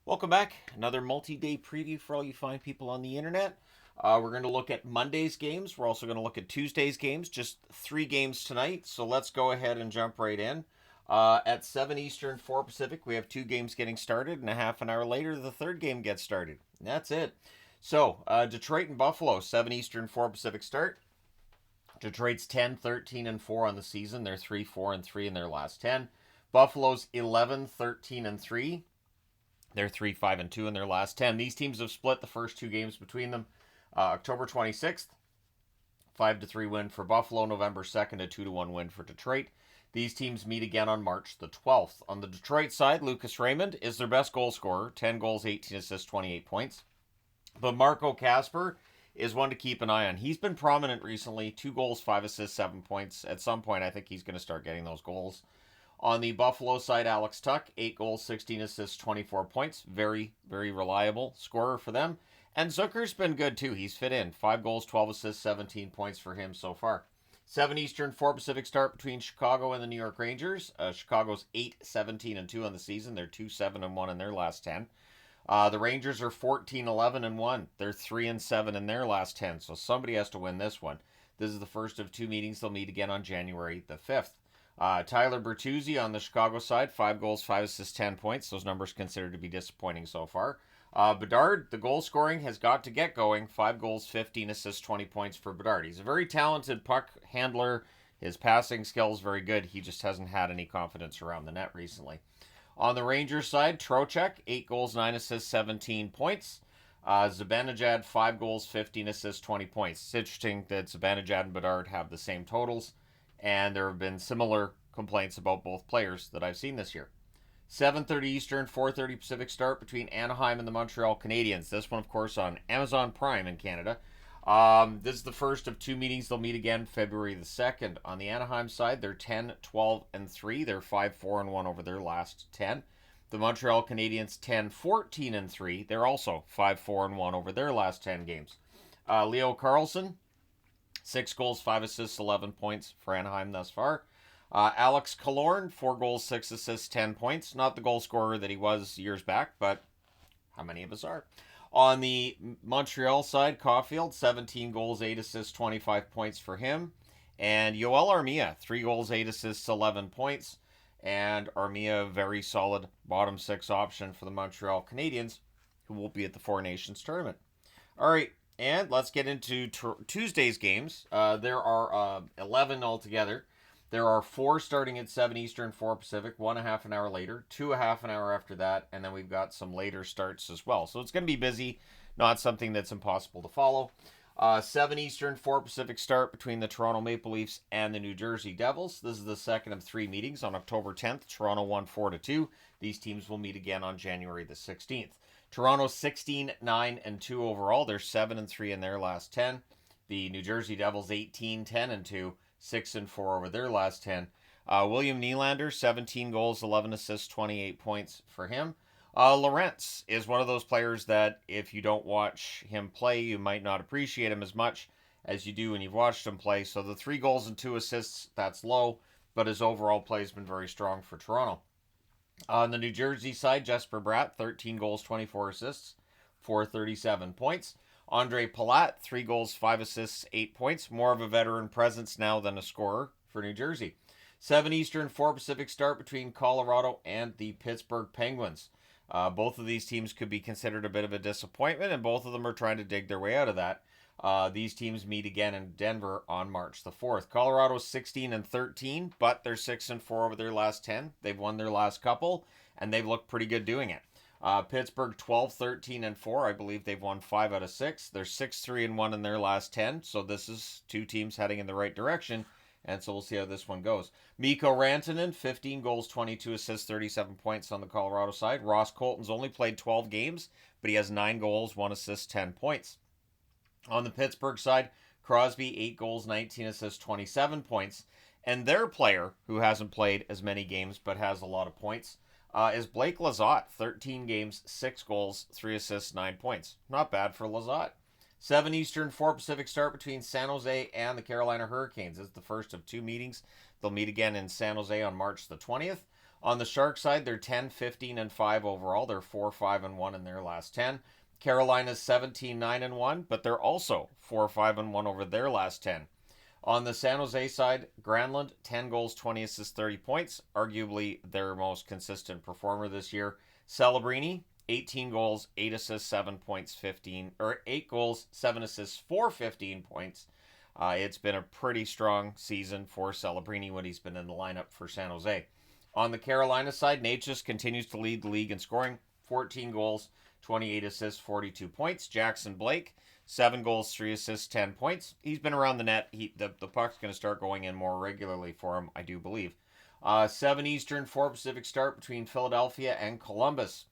Welcome back. Another multi-day preview for all you fine people on the internet. We're going to look at Monday's games. We're also going to look at Tuesday's games. Just 3 games tonight. So let's go ahead and jump right in. At 7 Eastern, 4 Pacific, we have 2 games getting started, and a half an hour later, the third game gets started. And that's it. So, Detroit and Buffalo, 7 Eastern, 4 Pacific start. Detroit's 10, 13, and 4 on the season. They're 3, 4, and 3 in their last 10. Buffalo's 11, 13, and 3. They're 3, 5, and 2 in their last 10. These teams have split the first 2 games between them. October 26th, 5-3 win for Buffalo. November 2nd, a 2-1 win for Detroit. These teams meet again on March the 12th. On the Detroit side, Lucas Raymond is their best goal scorer. 10 goals, 18 assists, 28 points. But Marco Kasper is one to keep an eye on. He's been prominent recently. 2 goals, 5 assists, 7 points. At some point, I think he's going to start getting those goals. On the Buffalo side, Alex Tuch, 8 goals, 16 assists, 24 points. Very, very reliable scorer for them. And Zucker's been good too. He's fit in. 5 goals, 12 assists, 17 points for him so far. 7 Eastern, 4 Pacific start between Chicago and the New York Rangers. Chicago's 8, 17, and 2 on the season. They're 2, 7, and 1 in their last 10. The Rangers are 14, 11, and 1. They're 3 and 7 in their last 10. So somebody has to win this one. This is the first of 2 meetings. They'll meet again on January the 5th. Tyler Bertuzzi on the Chicago side, 5 goals, 5 assists, 10 points. Those numbers considered to be disappointing so far. Bedard, the goal scoring has got to get going. 5 goals, 15 assists, 20 points for Bedard. He's a very talented puck handler. His passing skills very good. He just hasn't had any confidence around the net recently. On the Rangers side, Trocheck, 8 goals, 9 assists, 17 points. Zibanejad, 5 goals, 15 assists, 20 points. It's interesting that Zibanejad and Bedard have the same totals, and there have been similar complaints about both players that I've seen this year. 7:30 Eastern, 4:30 Pacific start between Anaheim and the Montreal Canadiens. This one, of course, on Amazon Prime in Canada. This is the first of 2 meetings. They'll meet again February the 2nd. On the Anaheim side, they're 10, 12, and 3. They're 5, 4, and 1 over their last 10. The Montreal Canadiens 10, 14, and 3. They're also 5, 4, and 1 over their last 10 games. Leo Carlsson, 6 goals, 5 assists, 11 points for Anaheim thus far. Alex Killorn, 4 goals, 6 assists, 10 points. Not the goal scorer that he was years back, but how many of us are? On the Montreal side, Caulfield, 17 goals, 8 assists, 25 points for him. And Yoel Armia, 3 goals, 8 assists, 11 points. And Armia, very solid bottom 6 option for the Montreal Canadiens, who will be at the Four Nations tournament. All right, and let's get into Tuesday's games. There are 11 altogether. There are 4 starting at 7 Eastern, 4 Pacific, 1 a half an hour later, 2 a half an hour after that, and then we've got some later starts as well. So it's going to be busy, not something that's impossible to follow. 7 Eastern, 4 Pacific start between the Toronto Maple Leafs and the New Jersey Devils. This is the second of 3 meetings on October 10th. Toronto won 4-2. These teams will meet again on January the 16th. Toronto 16, 9, and 2 overall. They're 7 and 3 in their last 10. The New Jersey Devils 18, 10, and 2. 6 and 4 over their last 10. William Nylander, 17 goals, 11 assists, 28 points for him. Lorentz is one of those players that if you don't watch him play, you might not appreciate him as much as you do when you've watched him play. So the 3 goals and 2 assists, that's low, but his overall play has been very strong for Toronto. On the New Jersey side, Jesper Bratt, 13 goals, 24 assists, 437 points. Andre Palat, 3 goals, 5 assists, 8 points. More of a veteran presence now than a scorer for New Jersey. 7 Eastern, 4 Pacific start between Colorado and the Pittsburgh Penguins. Both of these teams could be considered a bit of a disappointment, and both of them are trying to dig their way out of that. These teams meet again in Denver on March the 4th. Colorado's 16 and 13, but they're 6 and 4 over their last 10. They've won their last couple, and they've looked pretty good doing it. Pittsburgh 12, 13, and 4. I believe they've won 5 out of 6. They're 6, 3, and 1 in their last 10. So this is 2 teams heading in the right direction. And so we'll see how this one goes. Mikko Rantanen, 15 goals, 22 assists, 37 points on the Colorado side. Ross Colton's only played 12 games, but he has 9 goals, 1 assist, 10 points. On the Pittsburgh side, Crosby, 8 goals, 19 assists, 27 points. And their player, who hasn't played as many games but has a lot of points, is Blake Lizotte. 13 games, 6 goals, 3 assists, 9 points. Not bad for Lizotte. 7 Eastern, 4 Pacific start between San Jose and the Carolina Hurricanes. It's the first of 2 meetings. They'll meet again in San Jose on March the 20th. On the Shark side, they're 10, 15, and 5 overall. They're 4, 5, and 1 in their last 10. Carolina's 17, 9, and 1, but they're also 4, 5, and 1 over their last 10. On the San Jose side, Granlund, 10 goals, 20 assists, 30 points. Arguably their most consistent performer this year. Celebrini, 18 goals, 8 assists, 7 points, 15, or 8 goals, 7 assists for 15 points. It's been a pretty strong season for Celebrini when he's been in the lineup for San Jose. On the Carolina side, Nate just continues to lead the league in scoring. 14 goals, 28 assists, 42 points. Jackson Blake, 7 goals, 3 assists, 10 points. He's been around the net. The puck's going to start going in more regularly for him, I do believe. 7 Eastern, 4 Pacific start between Philadelphia and Columbus.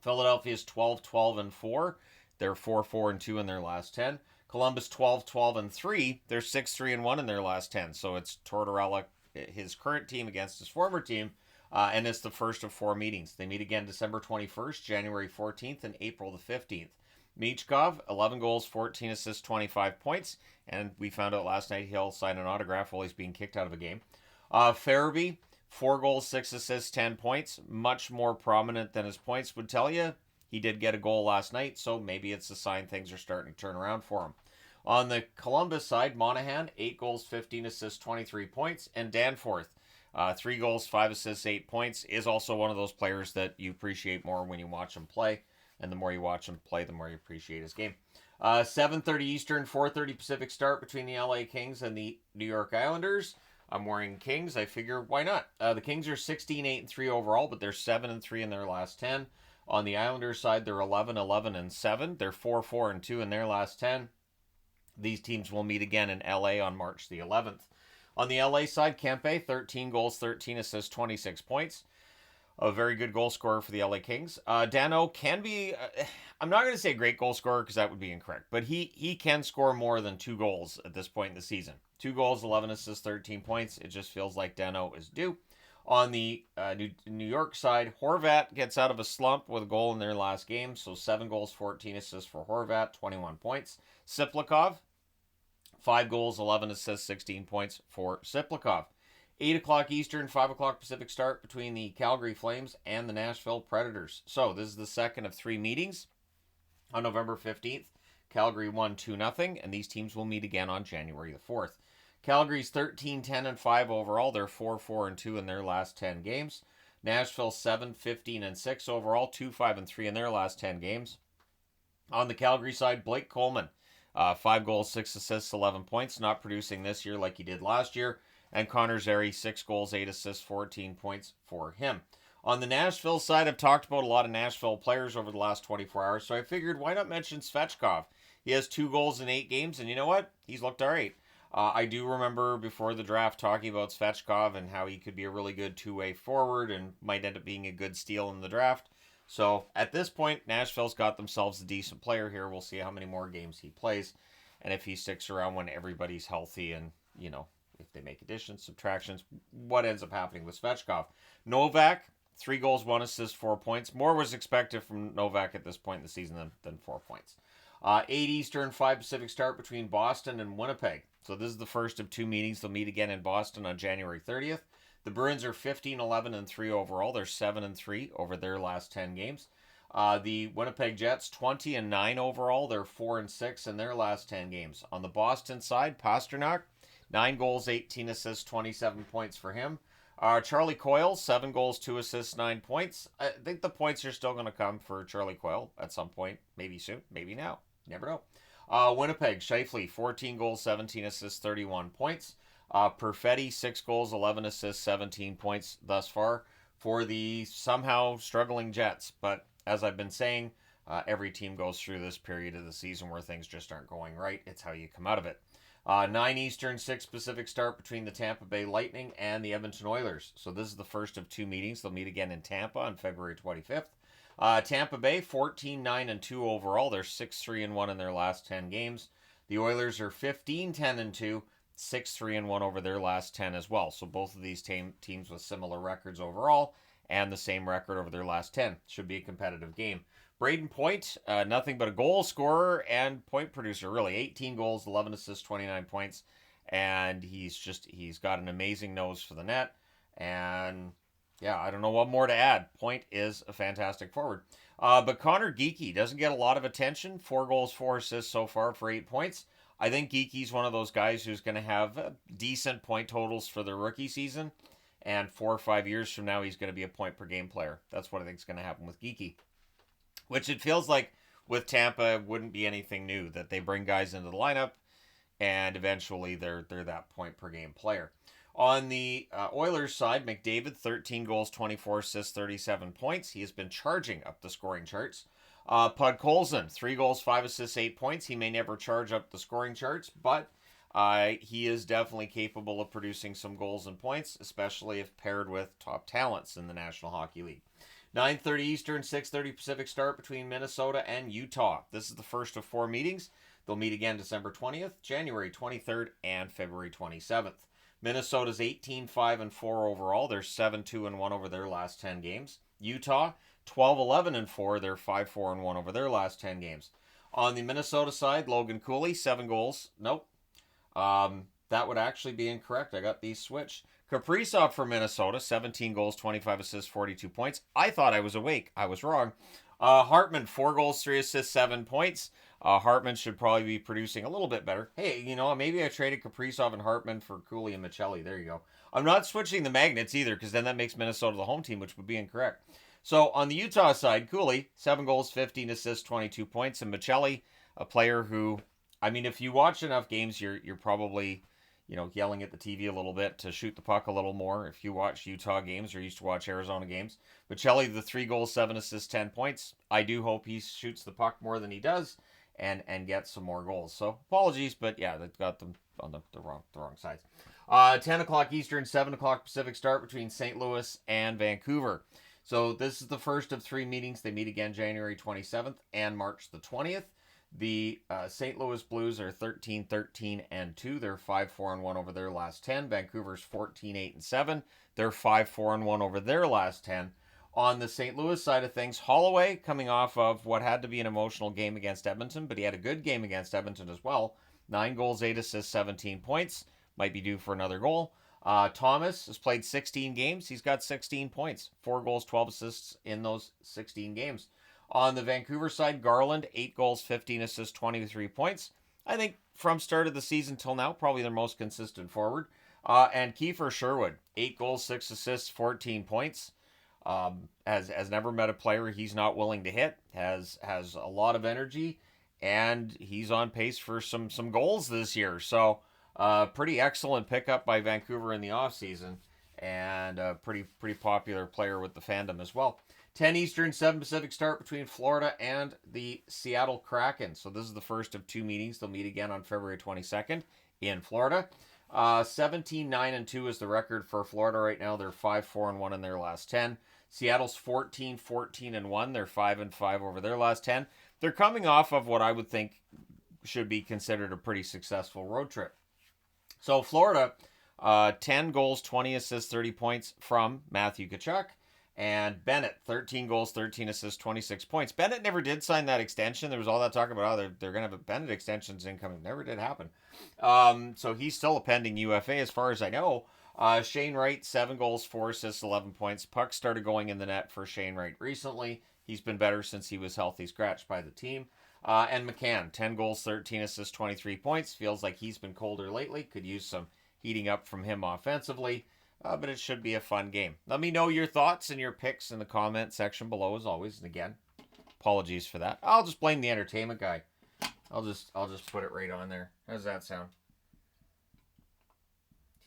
Philadelphia's 12, 12, and 4. They're 4, 4, and 2 in their last 10. Columbus 12, 12, and 3. They're 6, 3, and 1 in their last 10. So it's Tortorella, his current team, against his former team. And it's the first of 4 meetings. They meet again December 21st, January 14th, and April the 15th. Michkov, 11 goals, 14 assists, 25 points. And we found out last night he'll sign an autograph while he's being kicked out of a game. Farabee, 4 goals, 6 assists, 10 points. Much more prominent than his points would tell you. He did get a goal last night, so maybe it's a sign things are starting to turn around for him. On the Columbus side, Monahan, 8 goals, 15 assists, 23 points. And Danforth, 3 goals, 5 assists, 8 points, is also one of those players that you appreciate more when you watch him play. And the more you watch him play, the more you appreciate his game. 7:30 Eastern, 4:30 Pacific start between the LA Kings and the New York Islanders. I'm wearing Kings. I figure, why not? The Kings are 16, 8, and 3 overall, but they're 7 and 3 in their last 10. On the Islanders side, they're 11, 11, and 7. They're 4, 4, and 2 in their last 10. These teams will meet again in LA on March the 11th. On the LA side, Kempe, 13 goals, 13 assists, 26 points. A very good goal scorer for the LA Kings. Dano can be, I'm not going to say a great goal scorer because that would be incorrect, but he can score more than 2 goals at this point in the season. 2 goals, 11 assists, 13 points. It just feels like Dano is due. On the New York side, Horvat gets out of a slump with a goal in their last game, so 7 goals, 14 assists for Horvat, 21 points. Siplikov, 5 goals, 11 assists, 16 points for Siplikov. 8 o'clock Eastern, 5 o'clock Pacific start between the Calgary Flames and the Nashville Predators. So this is the second of 3 meetings. On November 15th, Calgary won 2-0, and these teams will meet again on January the 4th. Calgary's 13, 10, and 5 overall. They're 4, 4, and 2 in their last 10 games. Nashville 7, 15, and 6 overall. 2, 5, and 3 in their last 10 games. On the Calgary side, Blake Coleman, 5 goals, 6 assists, 11 points. Not producing this year like he did last year. And Connor Zary, 6 goals, 8 assists, 14 points for him. On the Nashville side, I've talked about a lot of Nashville players over the last 24 hours, so I figured why not mention Svechkov? He has 2 goals in 8 games, and you know what? He's looked all right. I do remember before the draft talking about Svechkov and how he could be a really good two-way forward and might end up being a good steal in the draft. So at this point, Nashville's got themselves a decent player here. We'll see how many more games he plays and if he sticks around when everybody's healthy and, you know, if they make additions, subtractions, what ends up happening with Svechkov. Novak, 3 goals, 1 assist, 4 points. More was expected from Novak at this point in the season than 4 points. 8 Eastern, 5 Pacific start between Boston and Winnipeg. So this is the first of 2 meetings. They'll meet again in Boston on January 30th. The Bruins are 15, 11, and 3 overall. They're 7 and 3 over their last 10 games. The Winnipeg Jets, 20 and 9 overall. They're 4 and 6 in their last 10 games. On the Boston side, Pasternak, 9 goals, 18 assists, 27 points for him. Charlie Coyle, 7 goals, 2 assists, 9 points. I think the points are still going to come for Charlie Coyle at some point. Maybe soon, maybe now. Never know. Winnipeg, Scheifele, 14 goals, 17 assists, 31 points. Perfetti, 6 goals, 11 assists, 17 points thus far for the somehow struggling Jets. But as I've been saying, every team goes through this period of the season where things just aren't going right. It's how you come out of it. 9 Eastern, 6 Pacific start between the Tampa Bay Lightning and the Edmonton Oilers. So this is the first of 2 meetings. They'll meet again in Tampa on February 25th. Tampa Bay, 14, 9, and 2 overall. They're 6, 3, and 1 in their last 10 games. The Oilers are 15, 10, and 2, 6, 3, and 1 over their last 10 as well. So both of these teams with similar records overall and the same record over their last 10. Should be a competitive game. Braden Point, nothing but a goal scorer and point producer, really. 18 goals, 11 assists, 29 points. And he's got an amazing nose for the net. And Yeah, I don't know what more to add. Point is a fantastic forward. But Connor Geekie doesn't get a lot of attention. 4 goals, 4 assists so far for 8 points. I think Geekie's one of those guys who's going to have decent point totals for the rookie season. And 4 or 5 years from now, he's going to be a point per game player. That's what I think is going to happen with Geekie. Which it feels like with Tampa wouldn't be anything new, that they bring guys into the lineup and eventually they're that point per game player. On the Oilers side, McDavid, 13 goals, 24 assists, 37 points. He has been charging up the scoring charts. Podkolzin, 3 goals, 5 assists, 8 points. He may never charge up the scoring charts, but he is definitely capable of producing some goals and points, especially if paired with top talents in the National Hockey League. 9:30 Eastern, 6:30 Pacific start between Minnesota and Utah. This is the first of 4 meetings. They'll meet again December 20th, January 23rd, and February 27th. Minnesota's 18-5-4 overall. They're 7-2-1 over their last 10 games. Utah, 12-11-4. They're 5-4-1 over their last 10 games. On the Minnesota side, Logan Cooley, 7 goals. Nope. That would actually be incorrect. I got these switched. Kaprizov for Minnesota, 17 goals, 25 assists, 42 points. I thought I was awake. I was wrong. Hartman, 4 goals, 3 assists, 7 points. Hartman should probably be producing a little bit better. Hey, maybe I traded Kaprizov and Hartman for Cooley and Michelli. There you go. I'm not switching the Magnets either, because then that makes Minnesota the home team, which would be incorrect. So on the Utah side, Cooley, 7 goals, 15 assists, 22 points. And Michelli, a player who, if you watch enough games, you're probably, yelling at the TV a little bit to shoot the puck a little more. If you watch Utah games or used to watch Arizona games. Michelli, the 3 goals, 7 assists, 10 points. I do hope he shoots the puck more than he does. And get some more goals. So apologies, but yeah, they've got them on the wrong sides. 10 o'clock Eastern, 7 o'clock Pacific start between St. Louis and Vancouver. So this is the first of 3 meetings. They meet again January 27th and March the 20th. The St. Louis Blues are 13-13-2. They're 5-4-1 over their last 10. Vancouver's 14-8-7. They're 5-4-1 over their last 10. On the St. Louis side of things, Holloway coming off of what had to be an emotional game against Edmonton, but he had a good game against Edmonton as well. 9 goals, 8 assists, 17 points. Might be due for another goal. Thomas has played 16 games. He's got 16 points. 4 goals, 12 assists in those 16 games. On the Vancouver side, Garland, 8 goals, 15 assists, 23 points. I think from start of the season till now, probably their most consistent forward. And Kiefer Sherwood, 8 goals, 6 assists, 14 points. Has never met a player he's not willing to hit, has a lot of energy, and he's on pace for some goals this year. So pretty excellent pickup by Vancouver in the offseason, and a pretty popular player with the fandom as well. 10 Eastern, 7 Pacific start between Florida and the Seattle Kraken. So this is the first of 2 meetings. They'll meet again on February 22nd in Florida. 17-9-2 is the record for Florida right now. They're 5-4-1 in their last 10. Seattle's 14-14-1. They're 5-5 over their last 10. They're coming off of what I would think should be considered a pretty successful road trip. So Florida, 10 goals, 20 assists, 30 points from Matthew Tkachuk. And Bennett, 13 goals, 13 assists, 26 points. Bennett never did sign that extension. There was all that talk about, they're going to have a Bennett extensions incoming. Never did happen. So he's still a pending UFA as far as I know. Shane Wright, 7 goals, 4 assists, 11 points. Puck started going in the net for Shane Wright recently. He's been better since he was healthy scratched by the team. And McCann, 10 goals, 13 assists, 23 points. Feels like he's been colder lately. Could use some heating up from him offensively. But it should be a fun game. Let me know your thoughts and your picks in the comment section below as always. And again, apologies for that. I'll just blame the entertainment guy. I'll just put it right on there. How does that sound?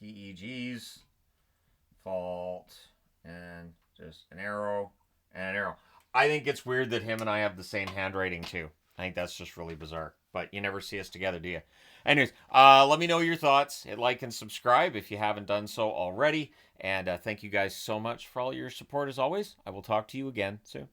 TEG's fault and just an arrow and an arrow. I think it's weird that him and I have the same handwriting too. I think that's just really bizarre. But you never see us together, do you? Anyways, let me know your thoughts. Hit like and subscribe if you haven't done so already. And thank you guys so much for all your support as always. I will talk to you again soon.